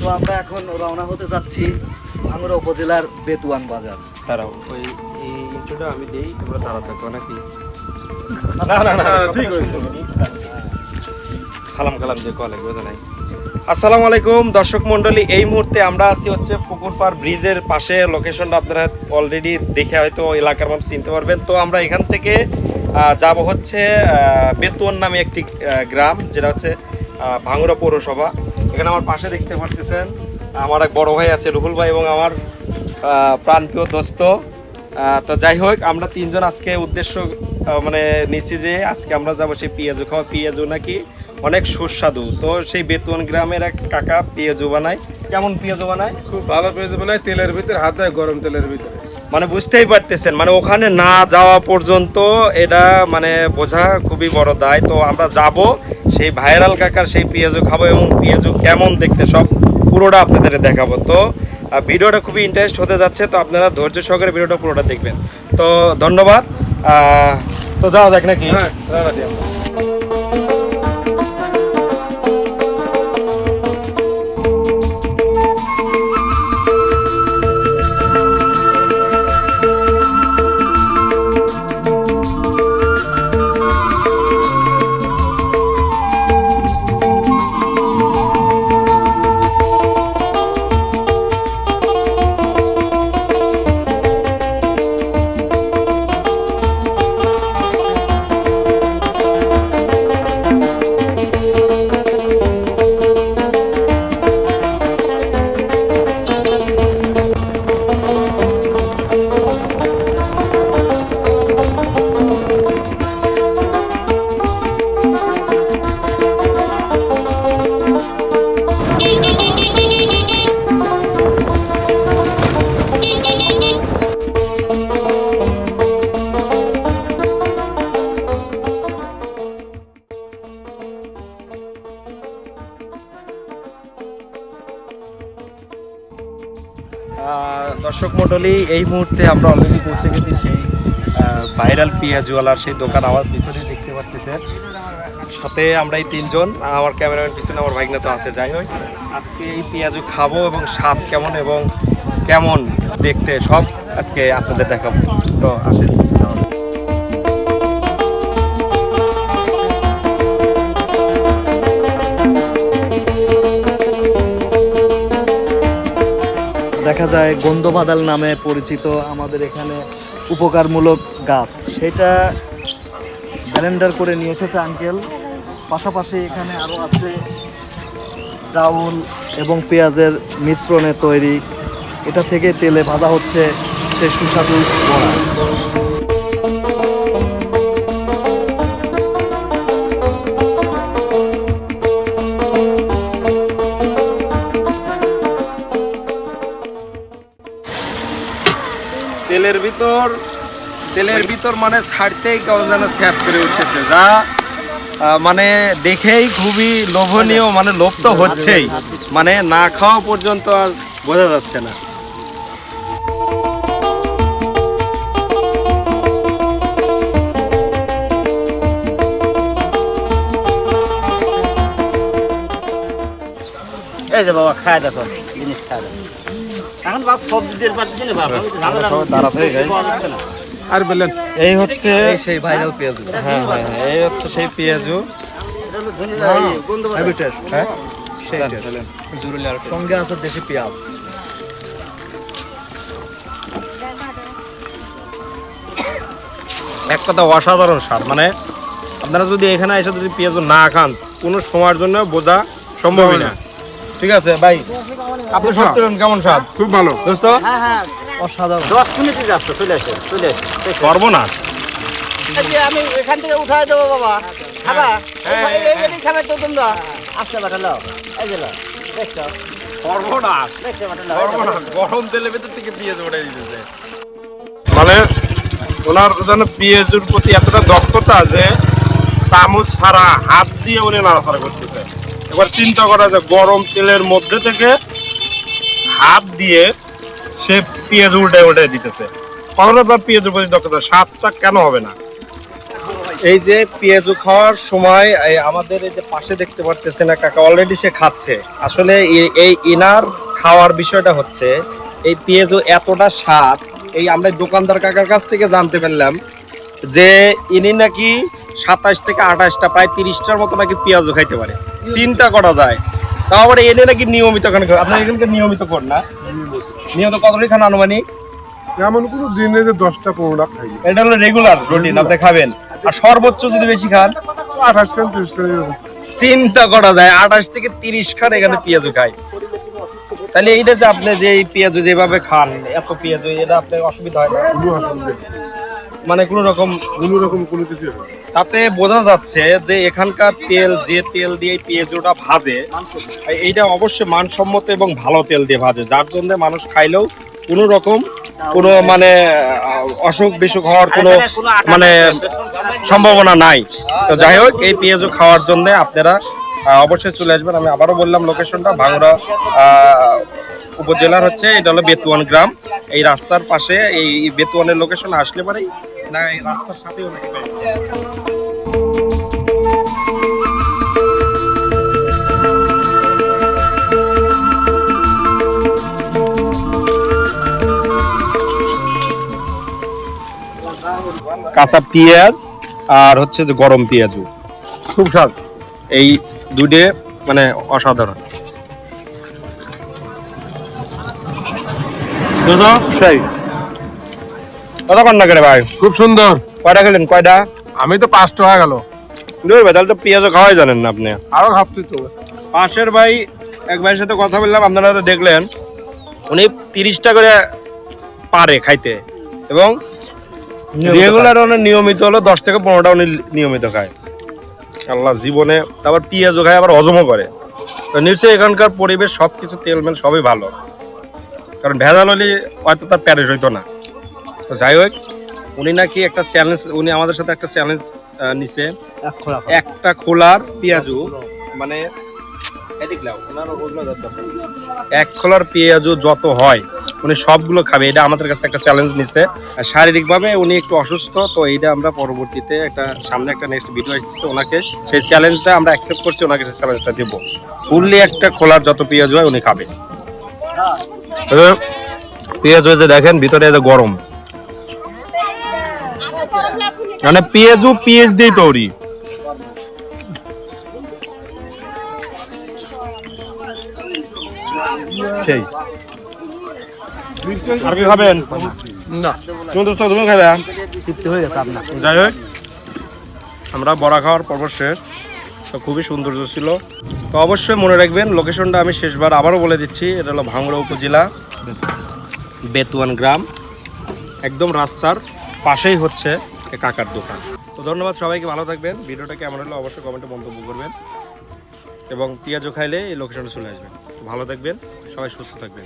তো আমরা এখন রওনা হতে যাচ্ছি ভাঙ্গুড়া উপজেলার বেতুয়ান বাজার। দাঁড়াও, ওই এই ইন্ট্রোটা আমি দেই, তোমরা তারা থাকো নাকি? ঠিক আছে। সালাম কালাম দিয়ে কল লাগবে নাই। আসসালামু আলাইকুম দর্শক মণ্ডলী, এই মুহূর্তে আমরা আছি হচ্ছে পুকুরপাড় ব্রিজের পাশে। লোকেশনটা আপনারা অলরেডি দেখে হয়তো এলাকার মানুষ চিনতে পারবেন। তো আমরা এখান থেকে যাব হচ্ছে বেতুয়ান নামে একটি গ্রাম, যেটা হচ্ছে ভাঙ্গুড়া পৌরসভা। এখানে আমার পাশে দেখতে পাচ্ছেন আমার এক বড় ভাই আছে রুহুল ভাই, এবং আমার প্রাণপ্রিয় দোস্ত। তো যাই হোক, আমরা তিনজন আজকে উদ্দেশ্য মানে নিচ্ছি যে আজকে আমরা যাবো সেই পেঁয়াজু খাওয়া। পেঁয়াজু নাকি অনেক সুস্বাদু। তো সেই বেতুয়ান গ্রামের এক কাকা পেঁয়াজু বানায়। কেমন পেঁয়াজু বানায়? খুব ভালো পেঁয়াজু বানায়, তেলের ভিতরে হাত দেয়, গরম তেলের ভিতরে। মানে বুঝতেই পারতেছেন, মানে ওখানে না যাওয়া পর্যন্ত এটা মানে বোঝা খুবই বড় দায়। তো আমরা যাব সেই ভাইরাল কাকার সেই পেঁয়াজু খাবো, এবং পেঁয়াজু কেমন দেখতে সব পুরোটা আপনাদের দেখাবো। তো ভিডিওটা খুবই ইন্টারেস্ট হতে যাচ্ছে, তো আপনারা ধৈর্য সহকারে ভিডিওটা পুরোটা দেখবেন। তো ধন্যবাদ। তো যাওয়া যাক নাকি? হ্যাঁ, রানা দিই আমরা। দর্শক মণ্ডলী, এই মুহূর্তে আমরা অলরেডি পৌঁছে গেছি সেই ভাইরাল পেঁয়াজওয়ালার সেই দোকান। আমার পিছনে দেখতে পাচ্ছেন, সাথে আমরা এই তিনজন, আমার ক্যামেরাম্যান পিছনে আমার ভাগনা তো আছে। যাই হোক, আজকে এই পেঁয়াজু খাবো এবং স্বাদ কেমন এবং কেমন দেখতে সব আজকে আপনাদের দেখাবো। তো আসেন। দেখা যায় গন্ধবাদাল নামে পরিচিত আমাদের এখানে উপকারমূলক গাছ, সেটা ব্লেন্ডার করে নিয়ে এসেছে আঙ্কেল। পাশাপাশি এখানে আরও আছে ডাউল এবং পেঁয়াজের মিশ্রণে তৈরি, এটা থেকে তেলে ভাজা হচ্ছে সে সুস্বাদু বড়া। তেলের ভিতর মানে ছাড়তেই কেমন যেন স্যাপ করে উঠতেছে, যা মানে দেখেই খুবই লোভনীয়। মানে লোভ তো হচ্ছেই, মানে না খাওয়া পর্যন্ত আর বোঝা যাচ্ছে না। এই যে বাবা খায় দেখো, জিনিস খায় দেখো। এখন বাপ সবজি দিয়ে পারতেছি না বাবা, আর বললেন এই হচ্ছে সেই ভাইরাল পেঁয়াজু। হ্যাঁ হ্যাঁ, এই হচ্ছে সেই পেঁয়াজু। হ্যাঁ, সঙ্গে আছে দেশি পেঁয়াজ। এক কথা অসাধারণ স্বাদ। মানে আপনারা যদি এখানে এসে যদি পেঁয়াজু না খান, কোনো সময়ের জন্য বোঝা সম্ভবই না। ঠিক আছে ভাই, আপনি সত্যি কেমন স্বাদ? খুব ভালো দোস্ত। হ্যাঁ হ্যাঁ, অসাধারণ। 10 মিনিটের রাস্তা, চলে আসে চলে আসে। সর্বনাশ। এই যে আমি এখান থেকে উঠাই দেবো বাবা, খাবা? এই খাবে তো তোমরা? আসতে পাঠালো, এই যে দেখছো সর্বনাশ, দেখছো পাঠালো। সর্বনাশ। গরম তেলের ভেতর থেকে পেঁয়াজ উঠে দিতেছে। মানে ওনার যেন পেঁয়াজুর প্রতি এতটা দক্ষতা যে চামচ ছাড়া হাত দিয়ে উনি নাড়াচাড়া করতেছে। এবার চিন্তা করা যায়, গরম তেলের মধ্যে থেকে হাত দিয়ে সে পেঁয়াজ উল্টে উল্টে দিতেছে। কখনো তার পেঁয়াজের প্রতি দক্ষতা, স্বাদটা কেন হবে না? এই যে পেঁয়াজু খাওয়ার সময় আমাদের এই যে পাশে দেখতে পারতেছেন না কাকা অলরেডি সে খাচ্ছে। আসলে এই ইনার খাওয়ার বিষয়টা হচ্ছে এই পেঁয়াজু এতটা স্বাদ, এই আমরা দোকানদার কাকার কাছ থেকে জানতে পারলাম যে ইনি নাকি 27 থেকে 28টা প্রায় 30টার মতো নাকি পেঁয়াজু খাইতে পারে। চিন্তা করা যায়। তাও আবার এনে নাকি নিয়মিত খান। আপনার এখানকার নিয়মিত কর না? নিয়মিত কতটি খান আনুমানিক? এমন কোনো দিনে যে 10টা 15টা খাই না। এটা হলো রেগুলার রুটিন, আপনি খাবেন। আর সর্বোচ্চ যদি বেশি খান 28 খান 30 খান এরকম। চিন্তা করা যায় 28 থেকে 30 খান এখানে পেঁয়াজু খায়। তাহলে এইটা যে আপনি যে এই পেঁয়াজু যেভাবে খান, এত পেঁয়াজু, এটা আপনার অসুবিধা হয় না? কোনো অসুবিধা নেই। মানে কোনো রকম কোনো কিছু হয় না। তাতে বোঝা যাচ্ছে যে এখানকার তেল, যে তেল দিয়ে পেঁয়াজুটা ভাজে, এইটা অবশ্যই মানসম্মত এবং ভালো তেল দিয়ে ভাজে, যার জন্য মানুষ খাইলেও কোনো রকম কোনো মানে অসুখ বিসুখ হওয়ার কোনো মানে সম্ভাবনা নাই। তো যাই হোক, এই পেঁয়াজু খাওয়ার জন্য আপনারা অবশ্যই চলে আসবেন। আমি আবারও বললাম লোকেশনটা ভাঙড়া উপজেলার হচ্ছে, এটা হলো বেতুয়ান গ্রাম। এই রাস্তার পাশে, এই বেতুয়ানের লোকেশন আসলে পরেই না এই রাস্তার সাথেও নাকি পেয়ে যাবেন। কাঁচা পেঁয়াজ আর হচ্ছে যে গরম পেঁয়াজু, খুব স্বাদ। এই দুটো মানে অসাধারণ। সেই কত কান্না করে ভাই? খুব সুন্দর। কয়টা খেলেন? কয়টা? আমি তো 5টা হয়ে গেল। তাহলে তো পেঁয়াজও খাওয়াই জানেন না আপনি। আরো খাচ্ছি তো। পাশের ভাই এক ভাইয়ের সাথে কথা বললাম, আপনারা তো দেখলেন, উনি 30টা করে পারে খাইতে, এবং রেগুলার নিয়মিত হলো 10 থেকে 15টা উনি নিয়মিত খায়। আল্লাহ জীবনে তারপর পেঁয়াজও খায়, আবার হজমও করে। তো নিশ্চয়ই এখানকার পরিবেশ সবকিছু তেল মেল সবই ভালো, কারণ ভেজাল হলে হয়তো তার প্যারেস হইতো না। তো যাই হোক, উনি নাকি একটা চ্যালেঞ্জ, উনি আমাদের সাথে একটা চ্যালেঞ্জ নিছে, একটা খোলার পেঁয়াজু মানে এক খোলার পেঁয়াজু যত হয় উনি সবগুলো খাবে, এটা আমাদের কাছে একটা চ্যালেঞ্জ নিছে। শারীরিকভাবে উনি একটু অসুস্থ, তো এইটা আমরা পরবর্তীতে একটা সামনে একটা নেক্সট ভিডিও আসছে, ওনাকে সেই চ্যালেঞ্জটা আমরা অ্যাকসেপ্ট করছি, ওনাকে সেই চ্যালেঞ্জটা দেব। ফুললি একটা খোলার যত পেঁয়াজ হয় উনি খাবে। পেঁয়াজ হয়েছে দেখেন, ভিতরে গরম, মানে পেঁয়াজু পেঁয়াজ দিয়ে তৈরি। সেই আর কি খাবেন? না, তুমি দোস্ত তুমি খাবে? তৃপ্তি হয়ে গেছে আপনার। যাই হোক, আমরা বড়া খাওয়ার পর্ব শেষ। তো খুবই সৌন্দর্য ছিল। তো অবশ্যই মনে রাখবেন, লোকেশনটা আমি শেষবার আবারও বলে দিচ্ছি, এটা হলো ভাঙড়া উপজেলা, বেতুয়ান গ্রাম, একদম রাস্তার পাশেই হচ্ছে কাকার দোকান। তো ধন্যবাদ সবাইকে, ভালো থাকবেন। ভিডিওটা কেমন হলো অবশ্যই কমেন্টে মন্তব্য করবেন, এবং পেঁয়াজও খাইলে এই লোকেশনে চলে আসবেন। ভালো থাকবেন সবাই, সুস্থ থাকবেন।